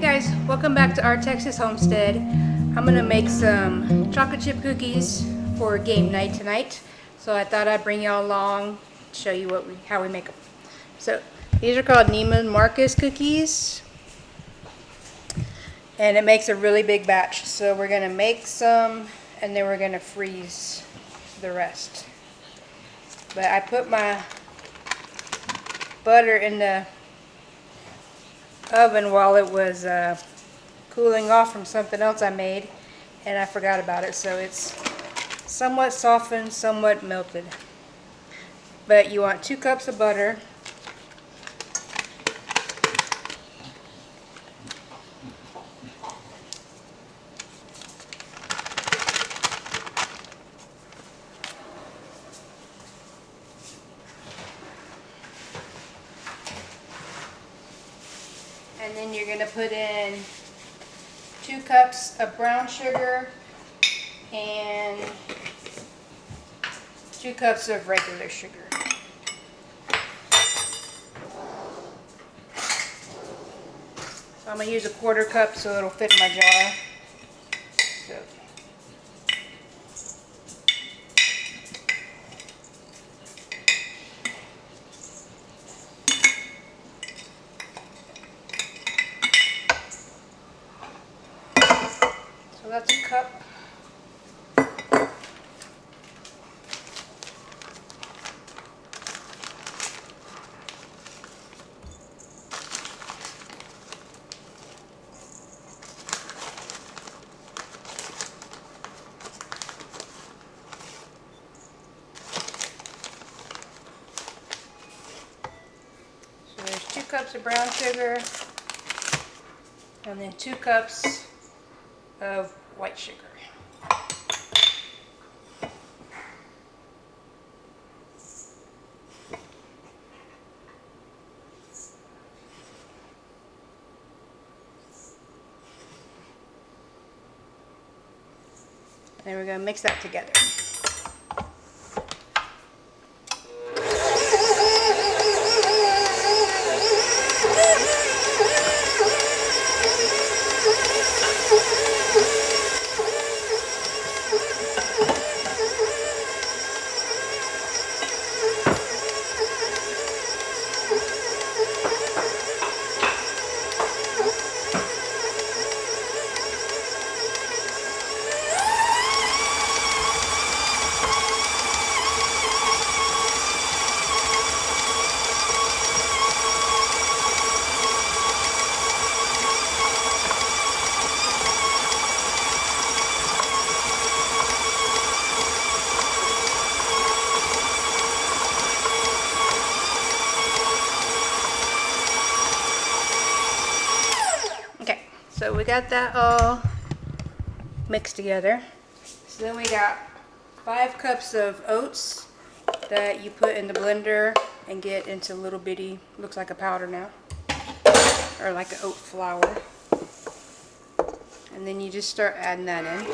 guys, welcome back to our Texas homestead. I'm gonna make some chocolate chip cookies for game night tonight. So I thought I'd bring y'all along, show you how we make them. So these are called Neiman Marcus cookies, and it makes a really big batch. So we're gonna make some, and then we're gonna freeze the rest. But I put my butter in the oven while it was cooling off from something else I made, and I forgot about it, so it's somewhat softened, somewhat melted. But you want 2 cups of butter, and then you're going to put in 2 cups of brown sugar and 2 cups of regular sugar. So I'm going to use a 1/4 cup so it'll fit in my jar. So that's a cup. So there's 2 cups of brown sugar and then 2 cups of white sugar. And we're going to mix that together. So we got that all mixed together. So then we got 5 cups of oats that you put in the blender and get into little bitty, looks like a powder now, or like an oat flour. And then you just start adding that in.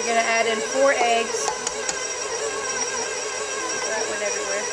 You're going to add in 4 eggs. That went everywhere.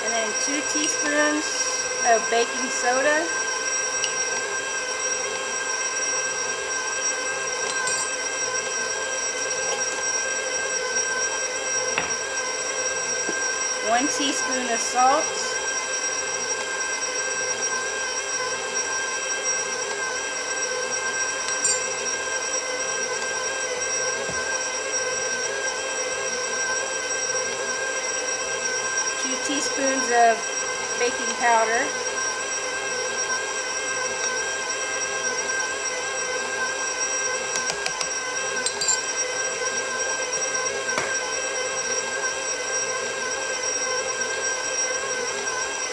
And then 2 teaspoons of baking soda. One teaspoon of salt. teaspoons of baking powder.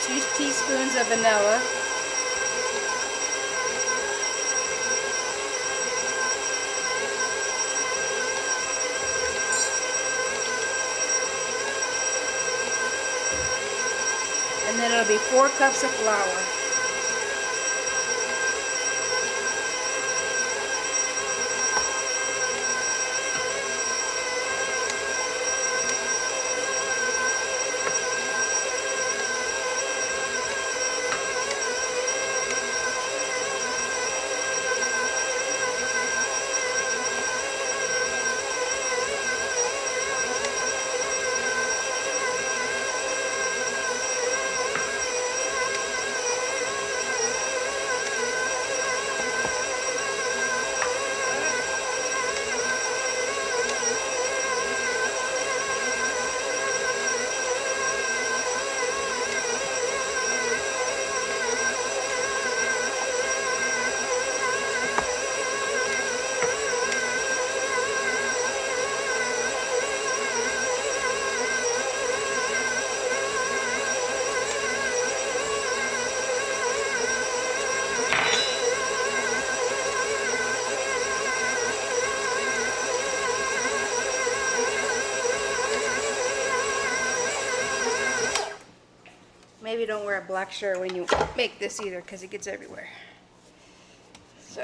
2 teaspoons of vanilla. And then it'll be 4 cups of flour. Maybe don't wear a black shirt when you make this either, because it gets everywhere. So.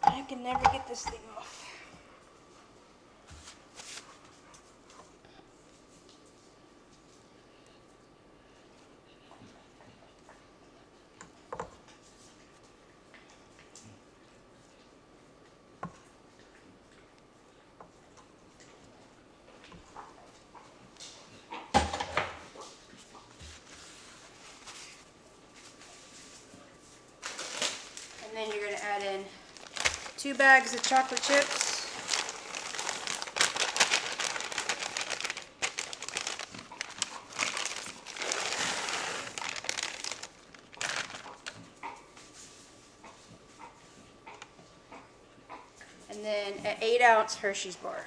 I can never get this thing off. And then you're going to add in 2 bags of chocolate chips. And then an 8-ounce Hershey's bar.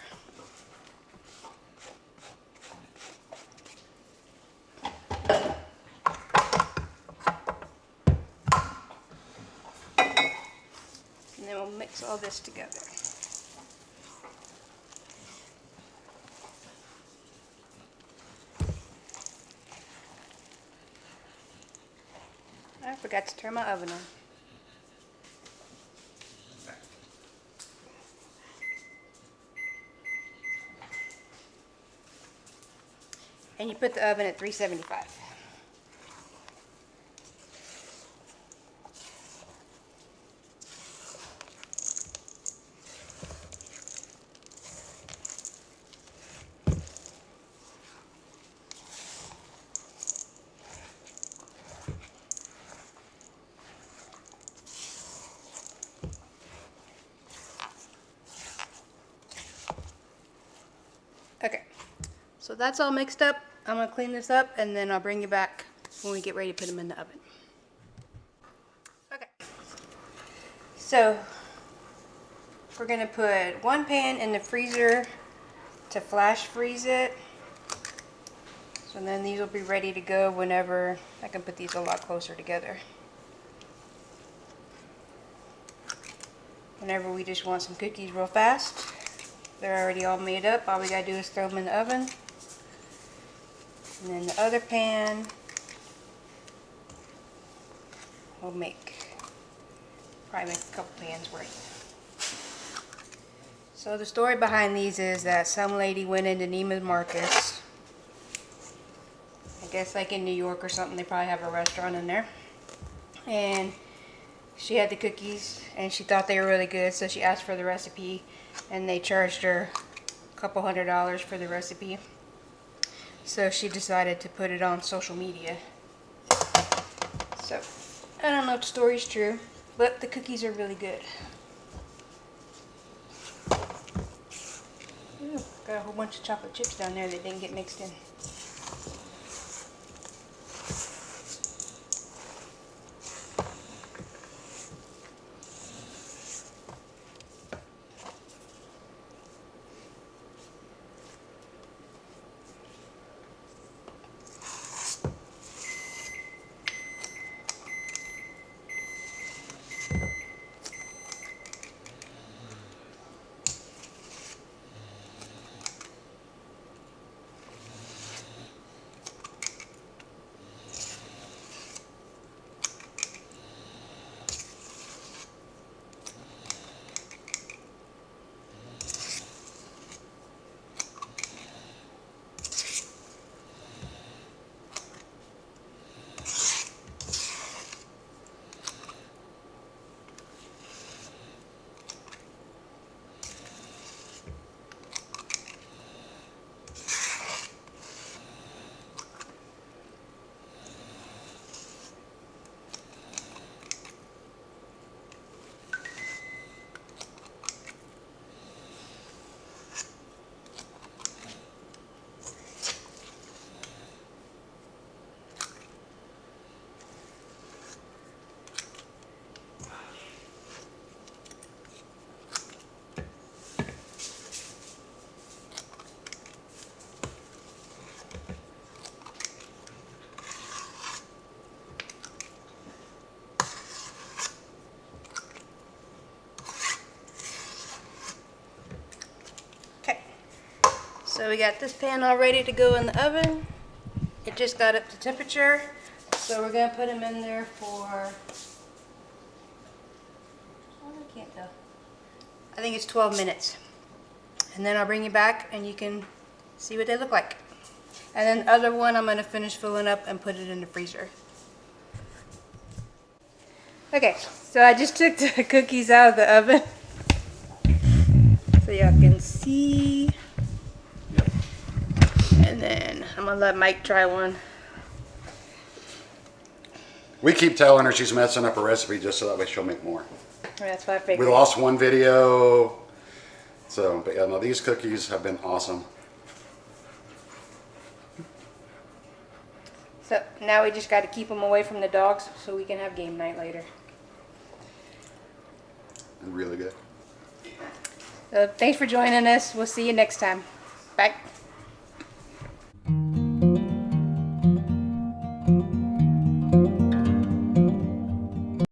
And then we'll mix all this together. I forgot to turn my oven on. And you put the oven at 375. Okay, so that's all mixed up. I'm going to clean this up and then I'll bring you back when we get ready to put them in the oven. Okay, so we're going to put 1 pan in the freezer to flash freeze it. So then these will be ready to go whenever. I can put these a lot closer together. Whenever we just want some cookies real fast. They're already all made up. All we gotta do is throw them in the oven. And then the other pan, we'll probably make a couple pans worth. So the story behind these is that some lady went into Neiman Marcus. I guess like in New York or something, they probably have a restaurant in there. And she had the cookies and she thought they were really good, so she asked for the recipe and they charged her a couple $100s for the recipe. So she decided to put it on social media. So I don't know if the story's true, but the cookies are really good. Ooh, got a whole bunch of chocolate chips down there that didn't get mixed in. So we got this pan all ready to go in the oven. It just got up to temperature. So we're going to put them in there for, I can't tell. I think it's 12 minutes. And then I'll bring you back and you can see what they look like. And then the other one I'm going to finish filling up and put it in the freezer. Okay, so I just took the cookies out of the oven. So y'all can see. And then I'm gonna let Mike try one. We keep telling her she's messing up her recipe just so that way she'll make more. That's what I figured. We lost one video. So, but yeah, no, these cookies have been awesome. So now we just got to keep them away from the dogs so we can have game night later. And really good. So thanks for joining us. We'll see you next time. Bye.